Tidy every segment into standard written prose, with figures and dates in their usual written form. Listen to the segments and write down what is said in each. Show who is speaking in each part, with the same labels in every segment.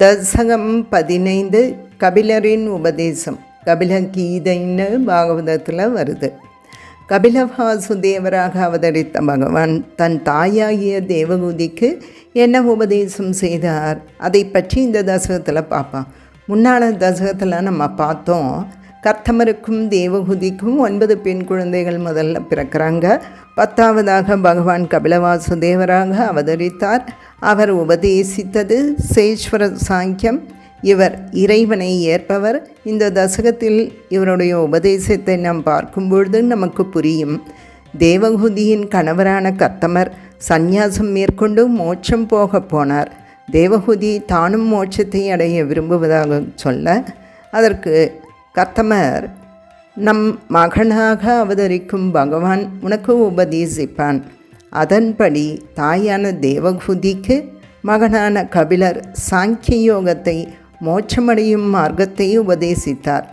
Speaker 1: தசகம் 15 கபிலரின் உபதேசம். கபிலகீதைன்னு பாகவதத்தில் வருது. கபில வாசுதேவராக அவதரித்த பகவான் தன் தாயாகிய தேவகூதிக்கு என்ன உபதேசம் செய்தார், அதை பற்றி இந்த தசகத்தில் பார்ப்போம். முன்னாள் தசகத்தில் நம்ம பார்த்தோம், கர்த்தமருக்கும் தேவகூதிக்கும் 9 பெண் குழந்தைகள் முதல்ல பிறக்கிறாங்க. 10ஆவதாக பகவான் கபில வாசுதேவராக அவதரித்தார். அவர் உபதேசித்தது சேஸ்வர சாங்கியம். இவர் இறைவனை ஏற்பவர். இந்த தசகத்தில் இவருடைய உபதேசத்தை நாம் பார்க்கும்பொழுது நமக்கு புரியும். தேவகூதியின் கணவரான கர்த்தமர் சந்நியாசம் மேற்கொண்டு மோட்சம் போக போனார். தேவகூதி தானும் மோட்சத்தை அடைய விரும்புவதாக சொல்ல, அதற்கு கர்த்தமர், நம் மகனாக அவதரிக்கும் பகவான் உனக்கு உபதேசிப்பான். அதன்படி தாயான தேவகூதிக்கு மகனான கபிலர் சாங்கிய யோகத்தை, மோட்சமடையும் மார்க்கத்தை உபதேசித்தார்.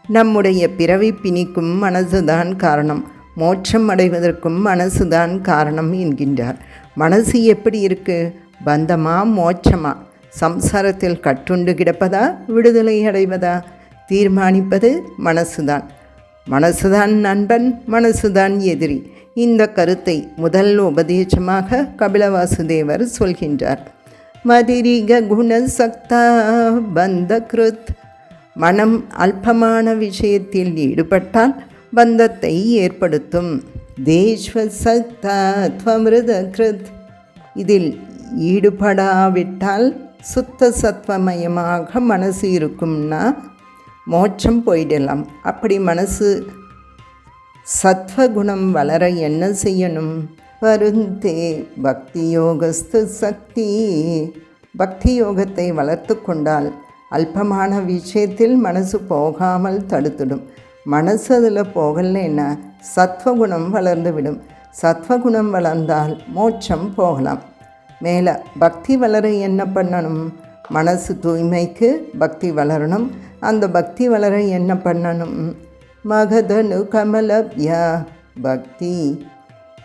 Speaker 1: நம்முடைய பிறவி பிணிக்கும் மனசுதான் காரணம், மோட்சம் அடைவதற்கும் மனசுதான் காரணம் என்கின்றார். மனசு எப்படி இருக்கு? பந்தமா மோட்சமா? சம்சாரத்தில் கட்டுண்டு கிடப்பதா, விடுதலை அடைவதா? தீர்மானிப்பது மனசுதான். மனசுதான் நண்பன், மனசுதான் எதிரி. இந்த கருத்தை முதல் உபதேசமாக கபில வாசுதேவர் சொல்கின்றார். மதிரிக குணசக்தா பந்தக்ருத். மனம் அல்பமான விஷயத்தில் ஈடுபட்டால் பந்தத்தை ஏற்படுத்தும். தேஷ்வசக்தா துவமிருதக்ருத். இதில் ஈடுபடாவிட்டால் சுத்த சத்வமயமாக மனசு இருக்கும்னா மோட்சம் போயிடலாம். அப்படி மனசு சத்வகுணம் வளர என்ன செய்யணும்? வருந்தே பக்தி யோகஸ்து சக்தி. பக்தி யோகத்தை வளர்த்து கொண்டால் அல்பமான விஷயத்தில் மனசு போகாமல் தடுத்துடும். மனசு அதில் போகலைன்னா சத்வகுணம் வளர்ந்துவிடும். சத்வகுணம் வளர்ந்தால் மோட்சம் போகலாம். மேலே பக்தி வளர என்ன பண்ணணும்? மனசு தூய்மைக்கு பக்தி வளரணும். அந்த பக்தி வளர என்ன பண்ணணும்? மகதனு கமலப்யா பக்தி.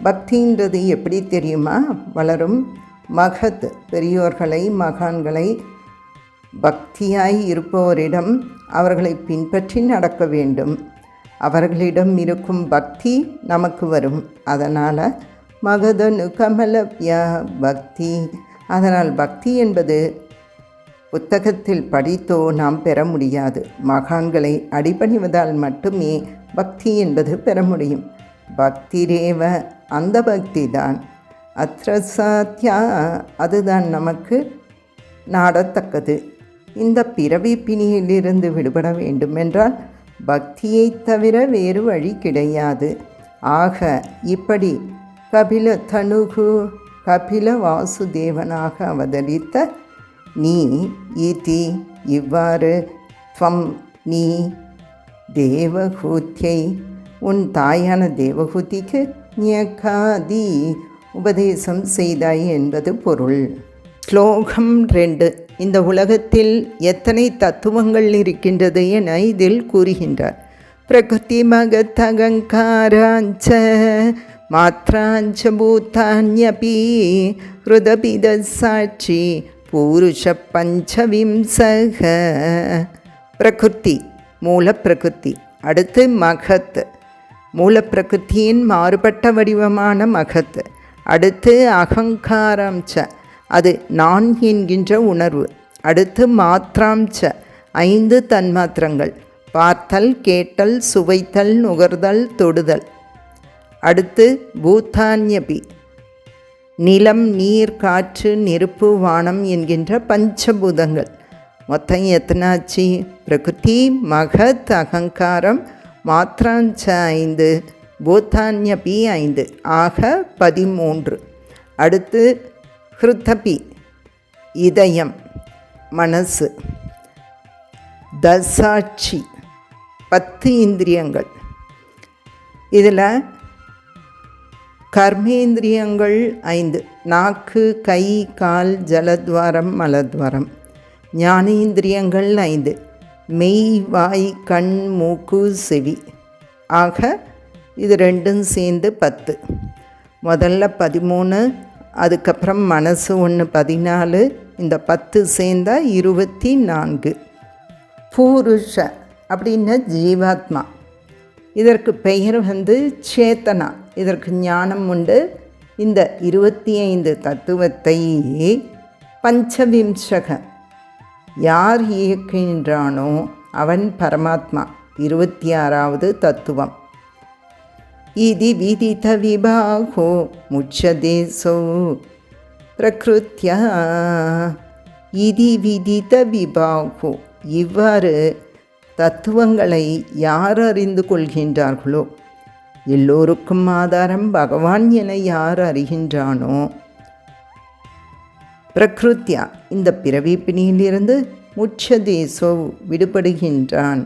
Speaker 1: பக்தின்றது எப்படி தெரியுமா வளரும்? மகத், பெரியோர்களை, மகான்களை, பக்தியாய் இருப்பவரிடம் அவர்களை பின்பற்றி நடக்க வேண்டும். அவர்களிடம் இருக்கும் பக்தி நமக்கு வரும். அதனால் மகதனு கமலப்யா பக்தி. அதனால் பக்தி என்பது புத்தகத்தில் படித்தோ நாம் பெற முடியாது. மகான்களை அடிபணிவதால் மட்டுமே பக்தி என்பது பெற முடியும். பக்திரேவ, அந்த பக்தி தான். அத்ரசாத்யா, அதுதான் நமக்கு நாடத்தக்கது. இந்த பிறவி பிணியிலிருந்து விடுபட வேண்டுமென்றால் பக்தியை தவிர வேறு வழி கிடையாது. ஆக இப்படி கபில தனுகு, கபில வாசுதேவனாக அவதரித்த நீ இதி, இவ்வாறு, துவம் நீ, தேவகூத்தியை, உன் தாயான தேவகூதிக்கு ஞகாதி உபதேசம் செய்தாய் என்பது பொருள். ஸ்லோகம் 2. இந்த உலகத்தில் எத்தனை தத்துவங்கள் இருக்கின்றது என இதில் கூறுகின்றார். பிரகிருதி மகதகங்காராஞ்ச மாத்ராஞ்ச பூதான்யபி ஹ்ருதபித சாட்சி பூருஷ பஞ்சவிம்சக. பிரகிருதி, மூலப்பிரகிருதி. அடுத்து மகத், மூலப்பிரகிருதியின் மாறுபட்ட வடிவமான மகத். அடுத்து அகங்காராம்ச, அது நான் என்கின்ற உணர்வு. அடுத்து மாத்ராம்ச, 5 தன்மாத்திரங்கள்: பார்த்தல், கேட்டல், சுவைத்தல், நுகர்தல், தொடுதல். அடுத்து பூதான்யபி, நிலம், நீர், காற்று, நெருப்பு, வானம் என்கின்ற பஞ்சபூதங்கள். மொத்தம் எத்தனாச்சு? பிரகிருதி, மகத், அகங்காரம், மாத்ராஞ்ச 5, பூதான்யபி 5, ஆக 13. அடுத்து ஹ்ருதபி, இதயம், மனசு. தசாட்சி, 10 இந்திரியங்கள். இதில் கர்மேந்திரியங்கள் 5: நாக்கு, கை, கால், ஜலத்வாரம், மலத்வாரம். ஞானேந்திரியங்கள் 5: மெய், வாய், கண், மூக்கு, செவி. ஆக இது 2 சேர்ந்து 10. முதல்ல 13, அதுக்கப்புறம் மனசு 1 14, இந்த 10 சேர்ந்தா 24. பூருஷ அப்படின்னா ஜீவாத்மா. இதற்கு பெயர் சேத்தனா. இதற்கு ஞானம் உண்டு. இந்த 25 தத்துவத்தை பஞ்சவிம்சக யார் இயக்குகின்றானோ அவன் பரமாத்மா. 26வது தத்துவம். இதி விதித விபாகோ முச்சதேசோ பிரகிருத்யா. இதி விதித விபாகோ, இவ்வாறு தத்துவங்களை யார் அறிந்து கொள்கின்றார்களோ, எல்லோருக்கும் ஆதாரம் பகவான் என யார் அறிகின்றானோ, பிரகிருத்யா இந்த பிறவி பிணியிலிருந்து முச்சதேசோ விடுபடுகின்றான்.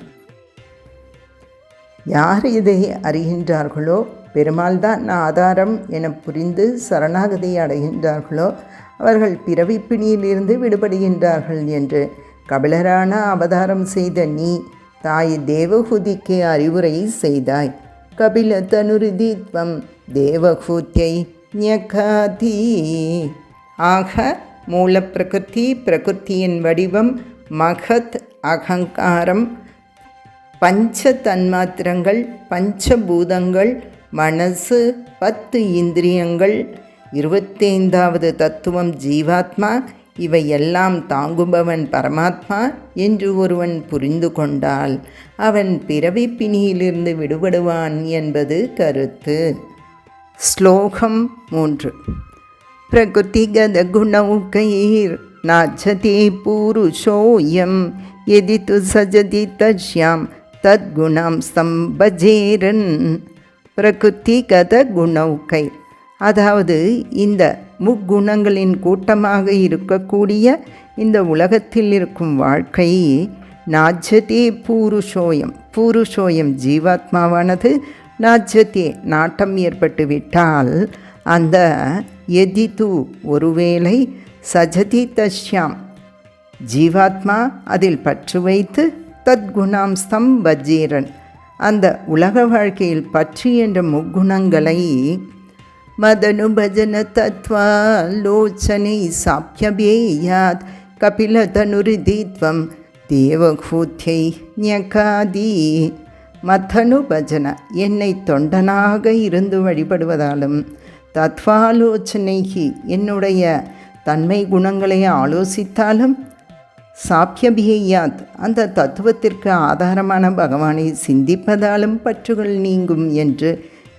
Speaker 1: யார் இதை அறிகின்றார்களோ, பெருமாள் தான் ஆதாரம் என புரிந்து சரணாகதி அடைகின்றார்களோ, அவர்கள் பிறவி பிணியிலிருந்து விடுபடுகின்றார்கள் என்று கபிலரான அவதாரம் செய்த நீ தாய் தேவஹூதிக்கு அறிவுரை செய்தாய். கபில தனுருதித்வம் தேவஹூத்யை ஞகாதி. ஆக மூல பிரகிருதி, பிரகிருத்தியின் வடிவம், மகத் அகங்காரம், பஞ்ச தன்மாத்திரங்கள், பஞ்சபூதங்கள், மனசு, 10 இந்திரியங்கள், 25வது தத்துவம் ஜீவாத்மா, இவையெல்லாம் தாங்குபவன் பரமாத்மா என்று ஒருவன் புரிந்து கொண்டால் அவன் பிறவி பிணியிலிருந்து விடுபடுவான் என்பது கருத்து. ஸ்லோகம் 3. பிரகிருதிகத குணௌகைர் நாச்சதே பூருஷோயம் யதி து சஜதி தஸ்யாம் தத்குணம் சம்பஜேரன். பிரகிருதிகத குணௌகை, அதாவது இந்த முக்குணங்களின் கூட்டமாக இருக்கக்கூடிய இந்த உலகத்தில் இருக்கும் வாழ்க்கை, நாஜ்யதே பூருஷோயம், பூருஷோயம் ஜீவாத்மாவானது, நாஜ்யதே நாட்டம் ஏற்பட்டு விட்டால் அந்த எதிது ஒருவேளை சஜதி தஸ்யாம் ஜீவாத்மா அதில் பற்று வைத்து தத்குணாம் சம்பஜேரன் அந்த உலக வாழ்க்கையில் பற்று என்ற முக்குணங்களை மதனுபஜன தத்வாலோச்சனை சாப்யபேயாத் கபிலதனுருதித்வம் தேவஹூத்யை ஞகாதி. மதனுபஜன என்னை தொண்டனாக இருந்து வழிபடுவதாலும், தத்வாலோச்சனைகி என்னுடைய தன்மை குணங்களை ஆலோசித்தாலும், சாப்யபேயாத் அந்த தத்துவத்திற்கு ஆதாரமான பகவானை சிந்திப்பதாலும் பற்றுகள் நீங்கும் என்று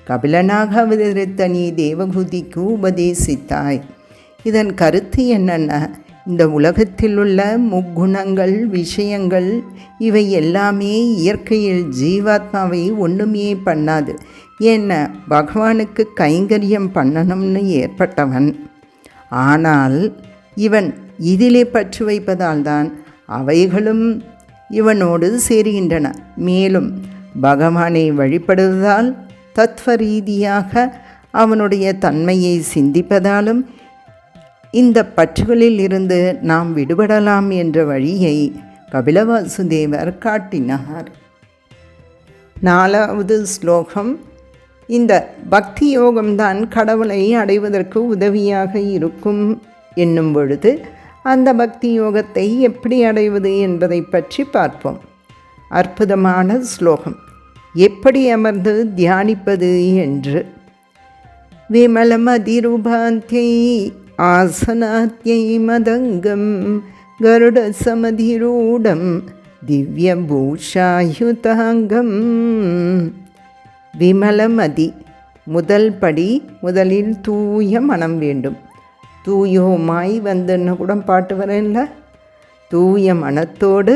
Speaker 1: கபிலனாக அவதரித்த நீ தேவஹூதிக்கு உபதேசித்தாய். இதன் கருத்து என்னென்ன? இந்த உலகத்தில் உள்ள முக்குணங்கள், விஷயங்கள், இவை எல்லாமே இயற்கையில் ஜீவாத்மாவை ஒன்றுமே பண்ணாது. என்ன, பகவானுக்கு கைங்கரியம் பண்ணணும்னு ஏற்பட்டவன். ஆனால் இவன் இதிலே பற்று வைப்பதால் தான் அவைகளும் இவனோடு சேருகின்றன. மேலும் பகவானை வழிபடுவதால் தத்துவ ரீதியாக அவனுடைய தன்மையை சிந்திப்பதாலும் இந்த பற்றுகளில் இருந்து நாம் விடுபடலாம் என்ற வழியை கபிலவாசுதேவர் காட்டினார். 4வது ஸ்லோகம். இந்த பக்தி யோகம்தான் கடவுளை அடைவதற்கு உதவியாக இருக்கும் என்னும் பொழுது அந்த பக்தி யோகத்தை எப்படி அடைவது என்பதை பற்றி பார்ப்போம். அற்புதமான ஸ்லோகம். எப்படி அமர்ந்து தியானிப்பது என்று. விமலமதிருபாந்தியை ஆசனாத்யை மதங்கம் கருட சமதிரூடம் திவ்யபூஷாயுதாங்கம். விமலமதி முதல் படி. முதலில் தூய மனம் வேண்டும். தூயோமாய் வந்துன்னு கூட பாட்டு வரல. தூய மனத்தோடு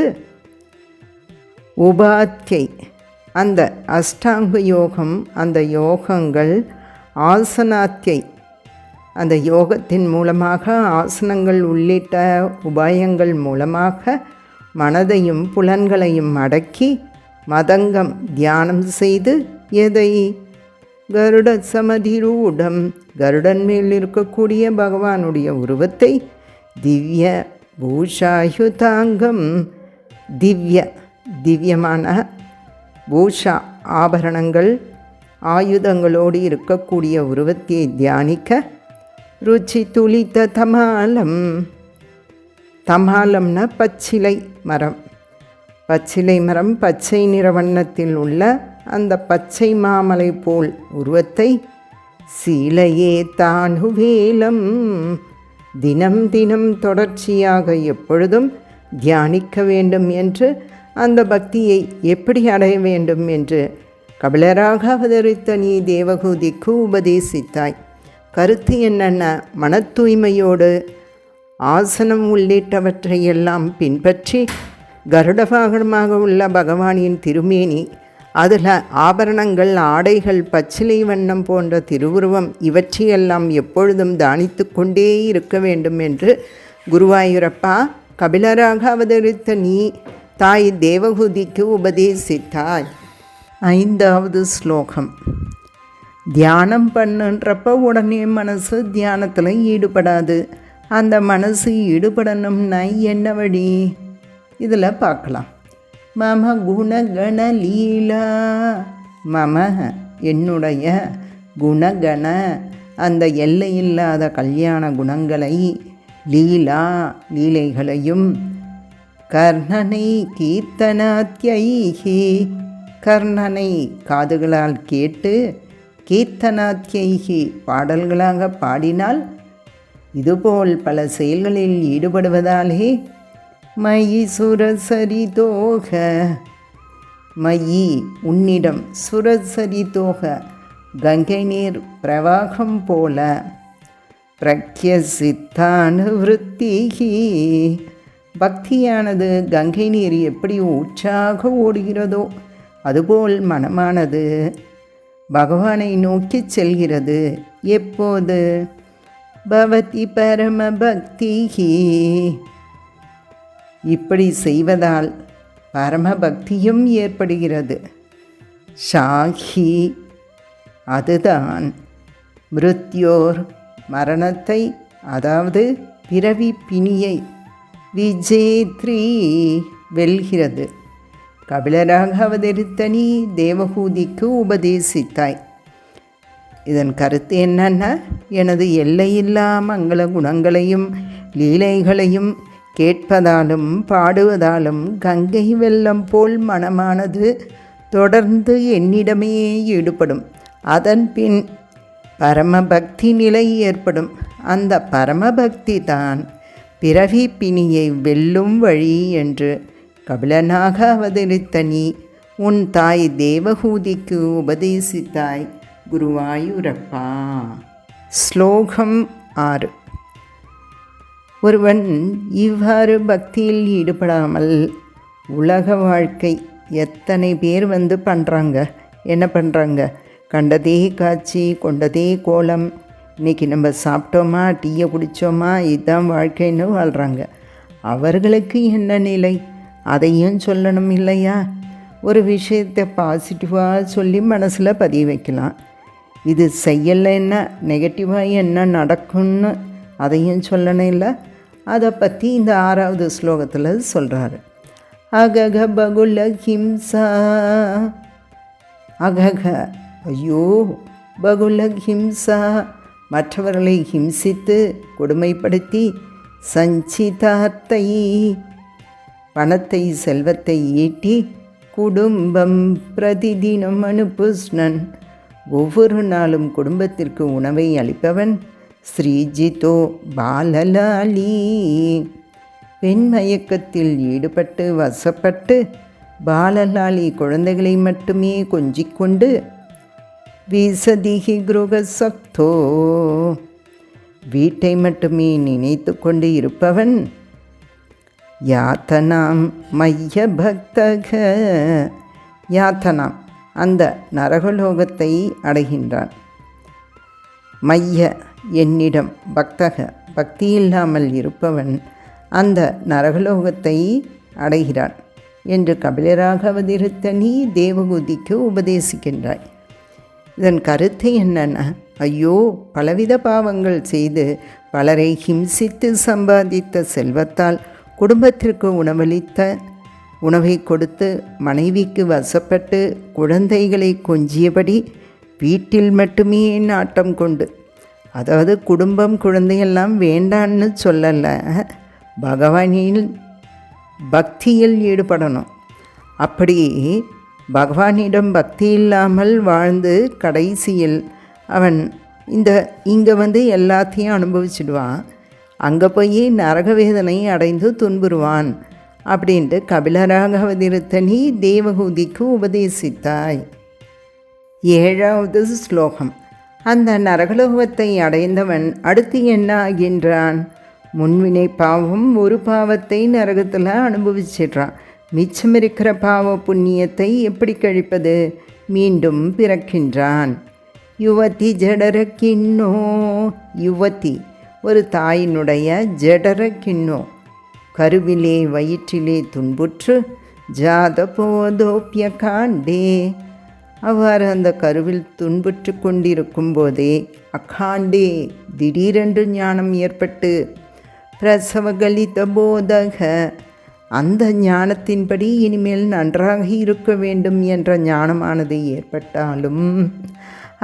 Speaker 1: உபாத்தியை அந்த அஷ்டாங்க யோகம், அந்த யோகங்கள், ஆசனாத்தியை அந்த யோகத்தின் மூலமாக, ஆசனங்கள் உள்ளிட்ட உபாயங்கள் மூலமாக மனதையும் புலன்களையும் அடக்கி மதங்கம் தியானம் செய்து, எதை? கருட சமதிரூடம் கருடன் மேல் இருக்கக்கூடிய பகவானுடைய உருவத்தை, திவ்ய பூஷாயுதாங்கம் திவ்யமான பூஷா ஆபரணங்கள், ஆயுதங்களோடு இருக்கக்கூடிய உருவத்தை தியானிக்க, ருச்சி துளித்த தமாலம் தமாலம்னா பச்சிலை மரம். பச்சிலை மரம் பச்சை நிற வண்ணத்தில் உள்ள அந்த பச்சை மாமலை போல் உருவத்தை சீலையே தானுவேலம் தினம் தினம் தொடர்ச்சியாக எப்பொழுதும் தியானிக்க வேண்டும் என்று, அந்த பக்தியை எப்படி அடைய வேண்டும் என்று கபிலராக அவதரித்த நீ தேவகூதிக்கு உபதேசித்தாய். கருத்து என்னென்ன? மன தூய்மையோடு ஆசனம் உள்ளிட்டவற்றையெல்லாம் பின்பற்றி கருடவாகனமாக உள்ள பகவானின் திருமேனி, அதில் ஆபரணங்கள், ஆடைகள், பச்சிலை வண்ணம் போன்ற திருவுருவம், இவற்றையெல்லாம் எப்பொழுதும் தானித்து கொண்டே இருக்க வேண்டும் என்று குருவாயூரப்பா கபிலராக அவதரித்த நீ தாய் தேவகூதிக்கு உபதேசித்தாய். 5வது ஸ்லோகம். தியானம் பண்ணுன்றப்ப உடனே மனசு தியானத்தில் ஈடுபடாது. அந்த மனசு ஈடுபடணும்னா என்ன வழி? இதில் பார்க்கலாம். மம குணகண லீலா, மம என்னுடைய, குணகண அந்த எல்லையில்லாத கல்யாண குணங்களை, லீலா லீலைகளையும், கர்ணனை கீர்த்தனாத்யைகி கர்ணனை காதுகளால் கேட்டு, கீர்த்தனாத்யைகி பாடல்களாக பாடினால், இதுபோல் பல செயல்களில் ஈடுபடுவதாலே மயி சுரசரிதோக, மயி உன்னிடம், சுரசரிதோக கங்கை நீர் பிரவாகம் போல, பிரக்யசித்தானுவிருத்திகி பக்தியானது கங்கை நீர் எப்படி ஊற்றாக ஓடுகிறதோ அதுபோல் மனமானது பகவானை நோக்கி செல்கிறது. எப்போது? பவதி பரம பக்திகி, இப்படி செய்வதால் பரமபக்தியும் ஏற்படுகிறது. ஷாஹி அதுதான், மிருத்யோர் மரணத்தை, அதாவது பிறவி பிணியை, விஜேத்ரி வெல்கிறது. கபிலராக அவதரித்த நீ தேவகூதிக்கு உபதேசித்தாய். இதன் கருத்து என்னன்னா, எனது எல்லையில்லா மங்கள குணங்களையும் லீலைகளையும் கேட்பதாலும் பாடுவதாலும் கங்கை வெள்ளம் போல் மனமானது தொடர்ந்து என்னிடமே ஈடுபடும். அதன் பின் பரமபக்தி நிலை ஏற்படும். அந்த பரமபக்தி தான் பிறவி பிணியை வெல்லும் வழி என்று கபிலனாக அவதரித்த நீ உன் தாய் தேவகூதிக்கு உபதேசித்தாய் குருவாயூரப்பா. ஸ்லோகம் 6. ஒருவன் இவ்வாறு பக்தியில் ஈடுபடாமல் உலக வாழ்க்கை, எத்தனை பேர் பண்ணுறாங்க, என்ன பண்ணுறாங்க, கண்டதே காட்சி கொண்டதே கோலம், இன்றைக்கி நம்ம சாப்பிட்டோமா, டீயை குடித்தோமா, இதுதான் வாழ்க்கைன்னு வாழ்கிறாங்க. அவர்களுக்கு என்ன நிலை, அதையும் சொல்லணும் இல்லையா? ஒரு விஷயத்தை பாசிட்டிவாக சொல்லி மனசில் பதிய வைக்கலாம். இது செய்யலைன்னா நெகட்டிவாக என்ன நடக்கும்னு அதையும் சொல்லணும் இல்லை? அதை பற்றி இந்த 6வது ஸ்லோகத்தில் சொல்கிறாரு. அகக பகுல ஹிம்சா, அகக ஐயோ, பகுல ஹிம்சா மற்றவர்களை ஹிம்சித்து கொடுமைப்படுத்தி, சஞ்சிதார்த்தை பணத்தை செல்வத்தை ஈட்டி, குடும்பம் பிரதிதினம் அனுபுஷ்ணன் ஒவ்வொரு நாளும் குடும்பத்திற்கு உணவை அளிப்பவன், ஸ்ரீஜிதோ பாலலாலி பெண் மயக்கத்தில் ஈடுபட்டு வசப்பட்டு பாலலாலி குழந்தைகளை மட்டுமே கொஞ்சிக்கொண்டு, வீசதிகி குருகசக்தோ வீட்டை மட்டுமே நினைத்து கொண்டு இருப்பவன், யாத்தனாம் மைய பக்தக யாத்தனாம் அந்த நரகலோகத்தை அடைகின்றான். மைய என்னிடம், பக்தக பக்தி இல்லாமல் இருப்பவன் அந்த நரகலோகத்தை அடைகிறான் என்று கபிலராக அவதரித்த நீ தேவகூதிக்கு உபதேசிக்கின்றாய். இதன் கருத்து என்னென்ன? ஐயோ, பலவித பாவங்கள் செய்து பலரை ஹிம்சித்து சம்பாதித்த செல்வத்தால் குடும்பத்திற்கு உணவளித்த, உணவை கொடுத்து மனைவிக்கு வசப்பட்டு குழந்தைகளை கொஞ்சியபடி வீட்டில் மட்டுமே நாட்டம் கொண்டு, அதாவது குடும்பம் குழந்தையெல்லாம் வேண்டான்னு சொல்லலை, பகவானில் பக்தியில் ஈடுபடணும். அப்படி பகவானிடம் பக்தி இல்லாமல் வாழ்ந்து கடைசியில் அவன் இங்கே எல்லாத்தையும் அனுபவிச்சிடுவான். அங்கே போய் நரக வேதனை அடைந்து துன்புறுவான் அப்படின்ட்டு கபிலராகவதிருத்த நீ தேவகூதிக்கு உபதேசித்தாய். 7வது ஸ்லோகம். அந்த நரகலோகத்தை அடைந்தவன் அடுத்து என்ன ஆகின்றான்? முன்வினை பாவம் ஒரு பாவத்தை நரகத்தில் அனுபவிச்சிடுறான். மிச்சம் இருக்கிற பாவ புண்ணியத்தை எப்படி கழிப்பது? மீண்டும் பிறக்கின்றான். யுவதி ஜடர கிண்ணோ, யுவதி ஒரு தாயினுடைய ஜடர கிண்ணோ, கருவிலே வயிற்றிலே துன்புற்று ஜாத போதோப்பிய காண்டே, அவ்வாறு அந்த கருவில் துன்புற்று கொண்டிருக்கும் போதே அக்காண்டே திடீரென்று ஞானம் ஏற்பட்டு பிரசவகலித போதக, அந்த ஞானத்தின்படி இனிமேல் நன்றாக இருக்க வேண்டும் என்ற ஞானமானது ஏற்பட்டாலும்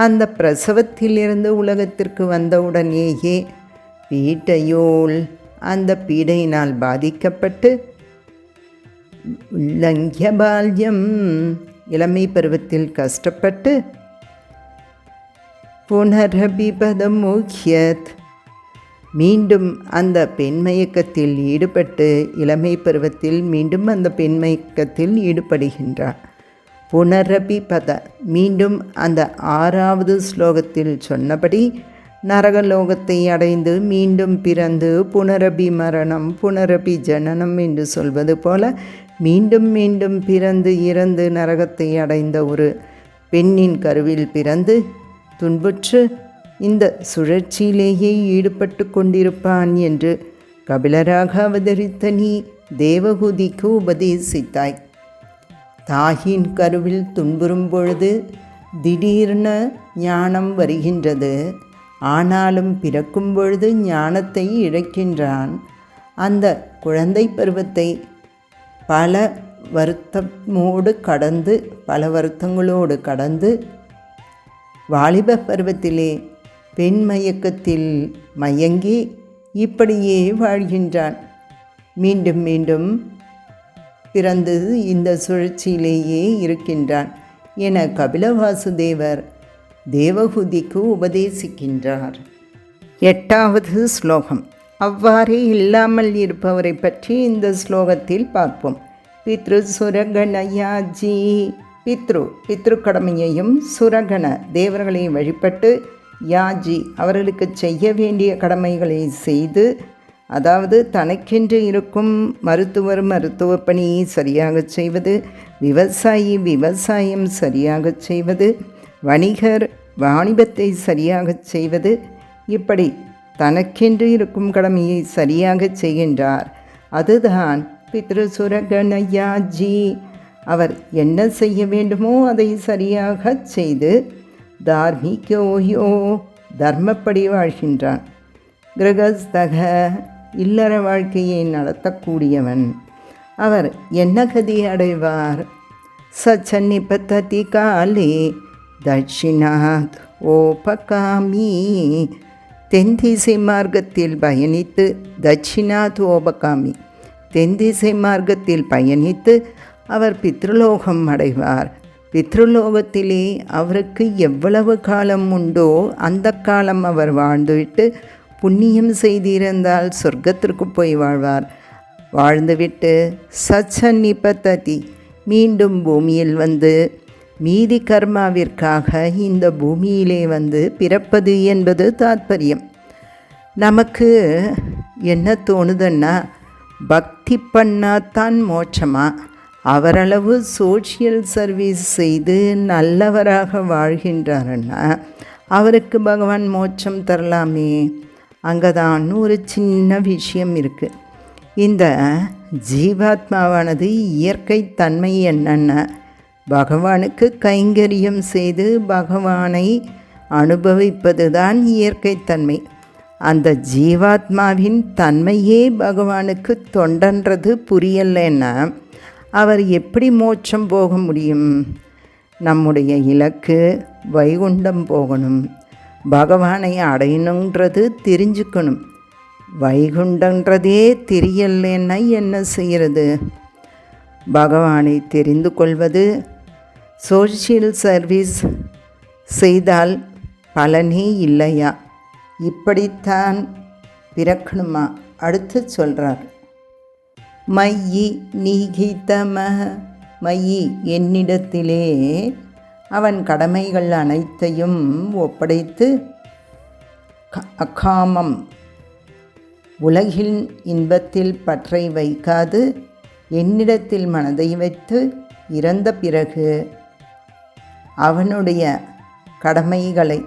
Speaker 1: அந்த பிரசவத்திலிருந்து உலகத்திற்கு வந்தவுடனேயே பீட்டையோல் அந்த பீடையினால் பாதிக்கப்பட்டு உல்லங்கிய பால்யம் இளமை பருவத்தில் கஷ்டப்பட்டு புனரபிபதம் முக்கியத் மீண்டும் அந்த பெண்மயக்கத்தில் ஈடுபட்டு இளமை பருவத்தில் மீண்டும் அந்த பெண்மயக்கத்தில் ஈடுபடுகின்றார். புனரபிபத மீண்டும் அந்த 6வது ஸ்லோகத்தில் சொன்னபடி நரகலோகத்தை அடைந்து மீண்டும் பிறந்து புனரபி மரணம் புனரபி ஜனனம் என்று சொல்வது போல மீண்டும் மீண்டும் பிறந்து இறந்து நரகத்தை அடைந்த ஒரு பெண்ணின் கருவில் பிறந்து துன்புற்று இந்த சுழற்சியிலேயே ஈடுபட்டு கொண்டிருப்பான் என்று கபிலராக அவதரித்த நீ தேவகூதிக்கு உபதேசித்தாய். தாயின் கருவில் துன்புறும் பொழுது திடீர்ன ஞானம் வருகின்றது. ஆனாலும் பிறக்கும் பொழுது ஞானத்தை இழக்கின்றான். அந்த குழந்தை பருவத்தை பல வருத்தங்களோடு கடந்து வாலிப பருவத்திலே பெண் மயக்கத்தில் மயங்கி இப்படியே வாழ்கின்றான். மீண்டும் மீண்டும் பிறந்து இந்த சுழற்சியிலேயே இருக்கின்றான் என கபிலவாசுதேவர் தேவகூதிக்கு உபதேசிக்கின்றார். 8வது ஸ்லோகம். அவ்வாறே இல்லாமல் இருப்பவரை பற்றி இந்த ஸ்லோகத்தில் பார்ப்போம். பித்ரு சுரகணயாஜி, பித்ரு கடமையையும் சுரகண தேவர்களை வழிபட்டு யாஜி அவர்களுக்கு செய்ய வேண்டிய கடமைகளை செய்து, அதாவது தனக்கென்று இருக்கும் மருத்துவ பணியை சரியாக செய்வது, விவசாயி விவசாயம் சரியாக செய்வது, வணிகர் வாணிபத்தை சரியாக செய்வது, இப்படி தனக்கென்று இருக்கும் கடமையை சரியாக செய்கின்றார். அதுதான் பித்ரு சுரகணயாஜி. அவர் என்ன செய்ய வேண்டுமோ அதை சரியாக செய்து தார்மிகோயோ தர்மப்படி வாழ்கின்றான். கிரகஸ்தக இல்லற வாழ்க்கையை நடத்தக்கூடியவன். அவர் என்ன கதி அடைவார்? சச்சன்னிபத்ததி காலே தட்சிணாத் ஓபகாமி, தென்திசை மார்க்கத்தில் பயணித்து தட்சிணாத் ஓபகாமி தென்திசை மார்க்கத்தில் பயணித்து அவர் பித்ருலோகம் அடைவார். பித்ருலோகத்திலே அவருக்கு எவ்வளவு காலம் உண்டோ அந்த காலம் அவர் வாழ்ந்துவிட்டு புண்ணியம் செய்திருந்தால் சொர்க்கத்திற்கு போய் வாழ்வார். வாழ்ந்துவிட்டு சச்சன்னிபத்ததி மீண்டும் பூமியில் வந்து மீதி கர்மாவிற்காக இந்த பூமியிலே வந்து பிறப்பது என்பது தாத்பரியம். நமக்கு என்ன தோணுதுன்னா, பக்தி பண்ணாதான் மோட்சமா? அவரளவு சோஷியல் சர்வீஸ் செய்து நல்லவராக வாழ்கின்றாருன்னா அவருக்கு பகவான் மோட்சம் தரலாமே. அங்கே தான் ஒரு சின்ன விஷயம் இருக்குது. இந்த ஜீவாத்மாவானது இயற்கை தன்மை என்னென்ன, பகவானுக்கு கைங்கரியம் செய்து பகவானை அனுபவிப்பது தான் இயற்கைத்தன்மை. அந்த ஜீவாத்மாவின் தன்மையே பகவானுக்கு தொண்டன்றது புரியலைன்னா அவர் எப்படி மோட்சம் போக முடியும்? நம்முடைய இலக்கு வைகுண்டம் போகணும், பகவானை அடையணுன்றது தெரிஞ்சுக்கணும். வைகுண்டன்றதே தெரியலைன்னா என்ன செய்கிறது? பகவானை தெரிந்து கொள்வது, சோஷியல் சர்வீஸ் செய்தால் பலனே இல்லையா? இப்படித்தான் பிறக்கணுமா? அடுத்து சொல்கிறார், மையி நீகிதம, மையி என்னிடத்திலே அவன் கடமைகள் அனைத்தையும் ஒப்படைத்து, அகாமம் உலகின் இன்பத்தில் பற்றை வைக்காது என்னிடத்தில் மனதை வைத்து இறந்த பிறகு அவனுடைய கடமைகளை,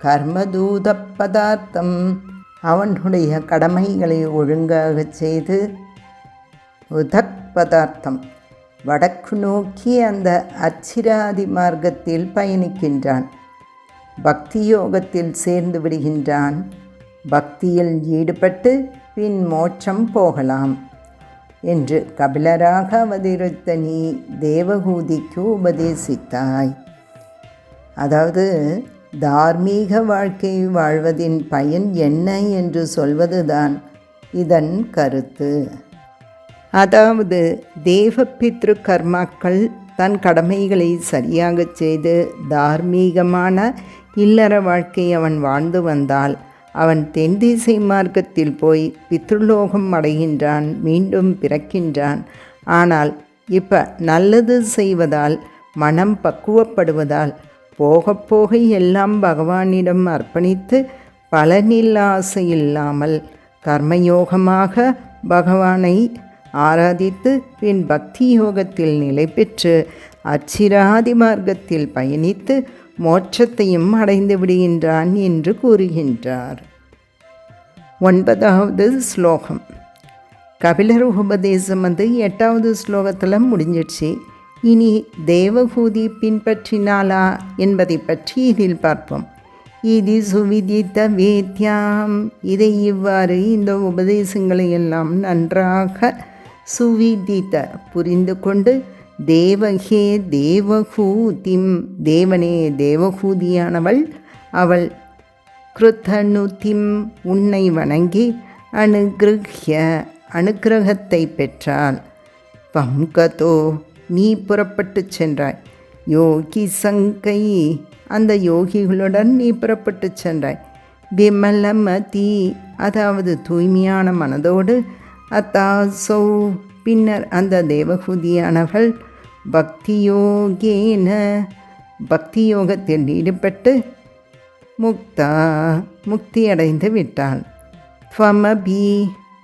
Speaker 1: கர்மதூத பதார்த்தம், அவனுடைய கடமைகளை ஒழுங்காக செய்து, உதக் பதார்த்தம் வடக்கு நோக்கி அந்த அச்சிராதி மார்க்கத்தில் பயணிக்கின்றான். பக்தி யோகத்தில் சேர்ந்து விடுகின்றான். பக்தியில் ஈடுபட்டு பின் மோட்சம் போகலாம் என்று கபிலராக அவதரித்த நீ தேவகூதிக்கு உபதேசித்தாய். அதாவது தார்மீக வாழ்க்கை வாழ்வதின் பயன் என்ன என்று சொல்வதுதான் இதன் கருத்து. அதாவது தேவபித்ரு கர்மாக்கள் தன் கடமைகளை சரியாக செய்து தார்மீகமான இல்லற வாழ்க்கை அவன் வாழ்ந்து வந்தால் அவன் தென் திசை மார்க்கத்தில் போய் பித்ருலோகம் அடைகின்றான், மீண்டும் பிறக்கின்றான். ஆனால் இப்போ நல்லது செய்வதால், மனம் பக்குவப்படுவதால் போக போக எல்லாம் பகவானிடம் அர்ப்பணித்து பலனில் ஆசை இல்லாமல் கர்மயோகமாக பகவானை ஆராதித்து பின் பக்தி யோகத்தில் நிலை பெற்று அச்சிராதி மார்க்கத்தில் பயணித்து மோட்சத்தையும் அடைந்து விடுகின்றான் என்று கூறுகின்றார். 9வது ஸ்லோகம். கபிலர் உபதேசம் 8வது ஸ்லோகத்தில் முடிஞ்சிடுச்சு. இனி தேவகூதி பின்பற்றினாலா என்பதை பற்றி இதில் பார்ப்போம். இது சுவிதித்த வேத்யாம், இதை இவ்வாறு இந்த உபதேசங்களை எல்லாம் நன்றாக சுவிதித்த புரிந்து கொண்டு, தேவகே தேவகூதிம், தேவனே தேவகூதியானவள், அவள் கிருத்தனுதிம் உன்னை வணங்கி அனுகிரஹ்ய அனுகிரகத்தை பெற்றாள். பம்கதோ நீ புறப்பட்டு சென்றாய். யோகி சங்கை அந்த யோகிகளுடன் நீ புறப்பட்டு சென்றாய். விமலமதி அதாவது தூய்மையான மனதோடு, அத்தாசௌ பின்னர் அந்த தேவகூதியானவள் பக்தியோகேன பக்தி யோகத்தில் ஈடுபட்டு முக்தா முக்தியடைந்து விட்டாள். துவமபி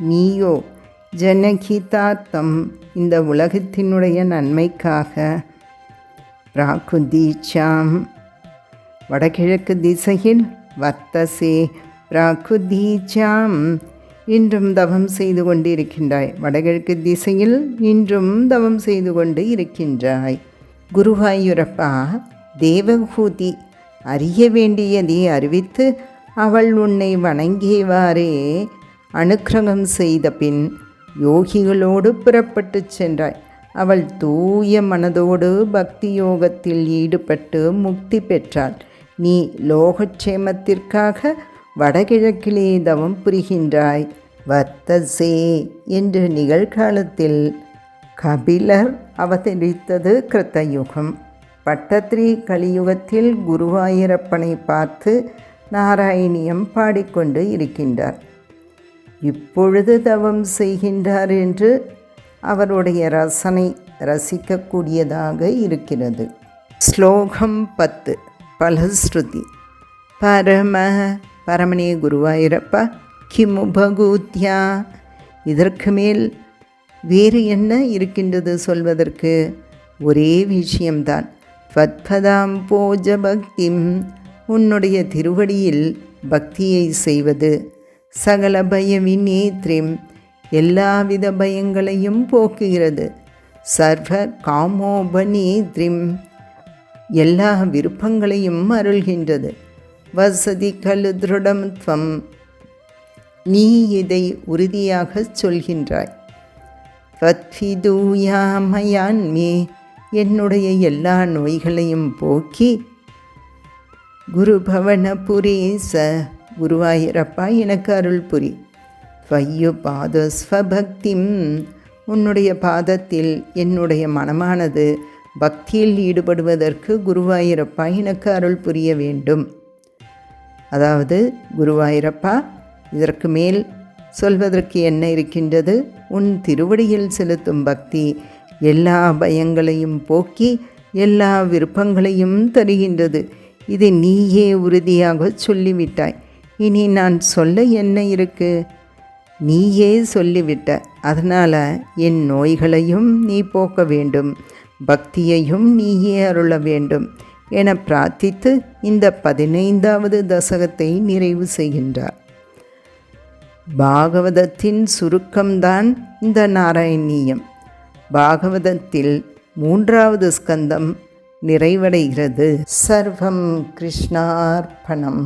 Speaker 1: நீயோ ஜனகிதார்த்தம் இந்த உலகத்தினுடைய நன்மைக்காக பிராகுதீச்சாம் வடகிழக்கு திசையில் வர்த்தசே பிராகுதீச்சாம் இன்றும் தவம் செய்து கொண்டிருக்கின்றாய். வடகிழக்கு திசையில் இன்றும் தவம் செய்து கொண்டு இருக்கின்றாய். குருவாயூரப்பா, தேவகூதி அறிய வேண்டியதை அறிவித்து அவள் உன்னை வணங்கியவாறே அனுக்கிரகம் செய்த பின் யோகிகளோடு புறப்பட்டு சென்றாய். அவள் தூய மனதோடு பக்தி யோகத்தில் ஈடுபட்டு முக்தி பெற்றாள். நீ லோகக்ஷேமத்திற்காக வடகிழக்கிலே தவம் புரிகின்றாய். வர்த்தசே என்று நிகழ்காலத்தில் கபிலர் அவதரித்தது கிருத்தயுகம். பட்டத்ரி கலியுகத்தில் குருவாயூரப்பனை பார்த்து நாராயணியம் பாடிக்கொண்டு இருக்கின்றார். இப்பொழுது தவம் செய்கின்றார் என்று அவருடைய ரசனை ரசிக்கக்கூடியதாக இருக்கிறது. ஸ்லோகம் 10. பலஸ்ருதி. பரமனே குருவாயூரப்பா, கிமு பகூத்யா, இதற்கு மேல் வேறு என்ன இருக்கின்றது சொல்வதற்கு? ஒரே விஷயம்தான். ஃபத்பதாம் போஜ பக்திம், உன்னுடைய திருவடியில் பக்தியை செய்வது. சகல பயவிநேத்ரிம், எல்லாவித பயங்களையும் போக்குகிறது. சர்வ காமோபநேத்ரிம், எல்லா விருப்பங்களையும் அருள்கின்றது. வசதி கலு திருடம் துவம், நீ இதை உறுதியாக சொல்கின்றாய். ஃபத்விதூயாமயான்மே, என்னுடைய எல்லா நோய்களையும் போக்கி குரு பவன புரேச, குருவாயூரப்பா எனக்கு அருள் புரி. त्वय्युपादस्வபக்திம், உன்னுடைய பாதத்தில் என்னுடைய மனமானது பக்தியில் ஈடுபடுவதற்கு குருவாயூரப்பா எனக்கு அருள் புரிய வேண்டும். அதாவது குருவாயூரப்பா, இதற்கு மேல் சொல்வதற்கு என்ன இருக்கின்றது? உன் திருவடியில் செலுத்தும் பக்தி எல்லா பயங்களையும் போக்கி எல்லா விருப்பங்களையும் தருகின்றது. இதை நீயே உறுதியாக சொல்லிவிட்டாய். இனி நான் சொல்ல என்ன இருக்கு? நீயே சொல்லிவிட்ட. அதனால் என் நோய்களையும் நீ போக்க வேண்டும், பக்தியையும் நீயே அருள வேண்டும் என பிரார்த்தித்து இந்த 15வது தசகத்தை நிறைவு செய்கின்றார். பாகவதத்தின் சுருக்கம்தான் இந்த நாராயணியம். பாகவதத்தில் 3வது ஸ்கந்தம் நிறைவடைகிறது. சர்வம் கிருஷ்ணார்ப்பணம்.